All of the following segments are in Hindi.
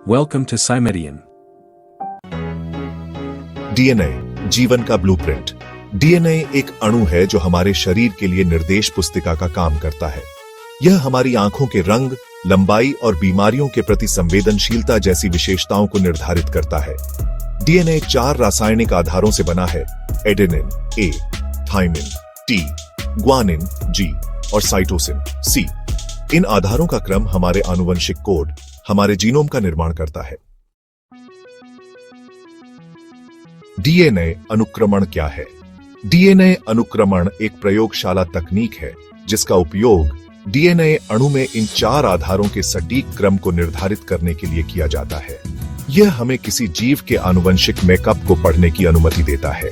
Welcome to Cymedian. डीएनए जीवन का ब्लूप्रिंट। डीएनए एक अणु है जो हमारे शरीर के लिए निर्देश पुस्तिका का काम करता है। यह हमारी आंखों के रंग, लंबाई और बीमारियों के प्रति संवेदनशीलता जैसी विशेषताओं को निर्धारित करता है। डीएनए 4 रासायनिक आधारों से बना है: adenine A, thymine T, guanine G और साइटोसिन सी। इन आधारों का क्रम हमारे आनुवंशिक कोड, हमारे जीनोम का निर्माण करता है। डीएनए अनुक्रमण क्या है? डीएनए अनुक्रमण एक प्रयोगशाला तकनीक है जिसका उपयोग डीएनए अणु में इन 4 आधारों के सटीक क्रम को निर्धारित करने के लिए किया जाता है। यह हमें किसी जीव के आनुवंशिक मेकअप को पढ़ने की अनुमति देता है।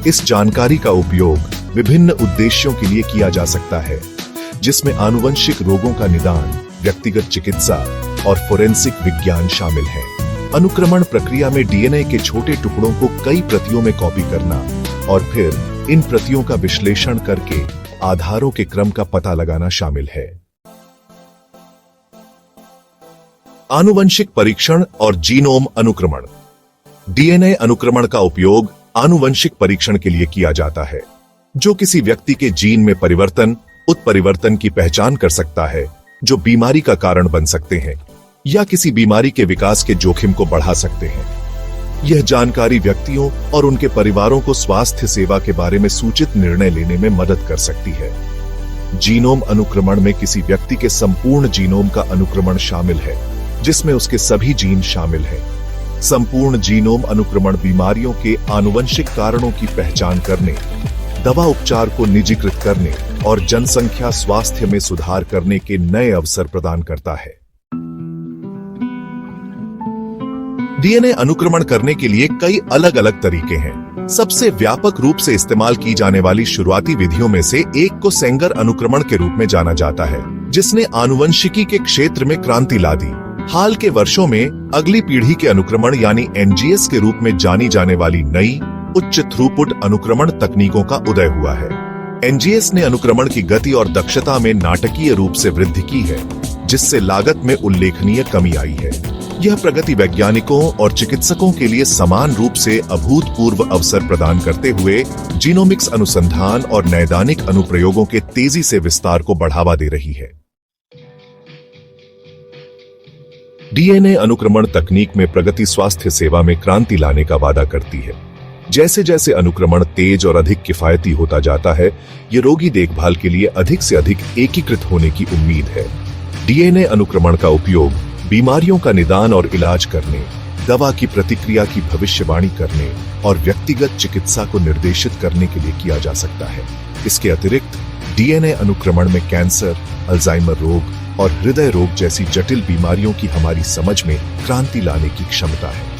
इस जानकारी का उपयोग विभिन्न उद्देश्यों के लिए किया जा सकता है, जिसमें आनुवंशिक रोगों का निदान, व्यक्तिगत चिकित्सा और फोरेंसिक विज्ञान शामिल है। अनुक्रमण प्रक्रिया में डीएनए के छोटे टुकड़ों को कई प्रतियों में कॉपी करना और फिर इन प्रतियों का विश्लेषण करके आधारों के क्रम का पता लगाना शामिल है। आनुवंशिक परीक्षण और जीनोम अनुक्रमण। डीएनए अनुक्रमण का उपयोग आनुवंशिक परीक्षण के लिए किया जाता है, जो किसी व्यक्ति के जीन में परिवर्तन, उत्परिवर्तन की पहचान कर सकता है जो बीमारी का कारण बन सकते हैं या किसी बीमारी के विकास के जोखिम को बढ़ा सकते हैं। यह जानकारी व्यक्तियों और उनके परिवारों को स्वास्थ्य सेवा के बारे में सूचित निर्णय लेने में मदद कर सकती है। जीनोम अनुक्रमण में किसी व्यक्ति के संपूर्ण जीनोम का अनुक्रमण शामिल है, जिसमें उसके सभी जीन शामिल हैं। संपूर्ण जीनोम अनुक्रमण बीमारियों के आनुवंशिक कारणों की पहचान करने, दवा उपचार को निजीकृत करने और जनसंख्या स्वास्थ्य में सुधार करने के नए अवसर प्रदान करता है। डीएनए अनुक्रमण करने के लिए कई अलग अलग तरीके हैं। सबसे व्यापक रूप से इस्तेमाल की जाने वाली शुरुआती विधियों में से एक को सेंगर अनुक्रमण के रूप में जाना जाता है, जिसने आनुवंशिकी के क्षेत्र में क्रांति ला दी। हाल के वर्षों में अगली पीढ़ी के अनुक्रमण यानी एनजीएस के रूप में जानी जाने वाली नई उच्च थ्रूपुट अनुक्रमण तकनीकों का उदय हुआ है। एनजीएस ने अनुक्रमण की गति और दक्षता में नाटकीय रूप से वृद्धि की है, जिससे लागत में उल्लेखनीय कमी आई है। यह प्रगति वैज्ञानिकों और चिकित्सकों के लिए समान रूप से अभूतपूर्व अवसर प्रदान करते हुए जीनोमिक्स अनुसंधान और नैदानिक अनुप्रयोगों के तेजी से विस्तार को बढ़ावा दे रही है। डीएनए अनुक्रमण तकनीक में प्रगति स्वास्थ्य सेवा में क्रांति लाने का वादा करती है। जैसे जैसे अनुक्रमण तेज और अधिक किफायती होता जाता है, ये रोगी देखभाल के लिए अधिक से अधिक एकीकृत होने की उम्मीद है। डीएनए अनुक्रमण का उपयोग बीमारियों का निदान और इलाज करने, दवा की प्रतिक्रिया की भविष्यवाणी करने और व्यक्तिगत चिकित्सा को निर्देशित करने के लिए किया जा सकता है। इसके अतिरिक्त डीएनए अनुक्रमण में कैंसर, अल्जाइमर रोग और हृदय रोग जैसी जटिल बीमारियों की हमारी समझ में क्रांति लाने की क्षमता है।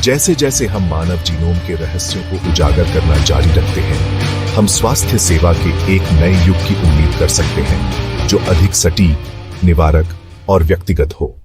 जैसे जैसे हम मानव जीनोम के रहस्यों को उजागर करना जारी रखते हैं, हम स्वास्थ्य सेवा के एक नए युग की उम्मीद कर सकते हैं, जो अधिक सटीक, निवारक और व्यक्तिगत हो।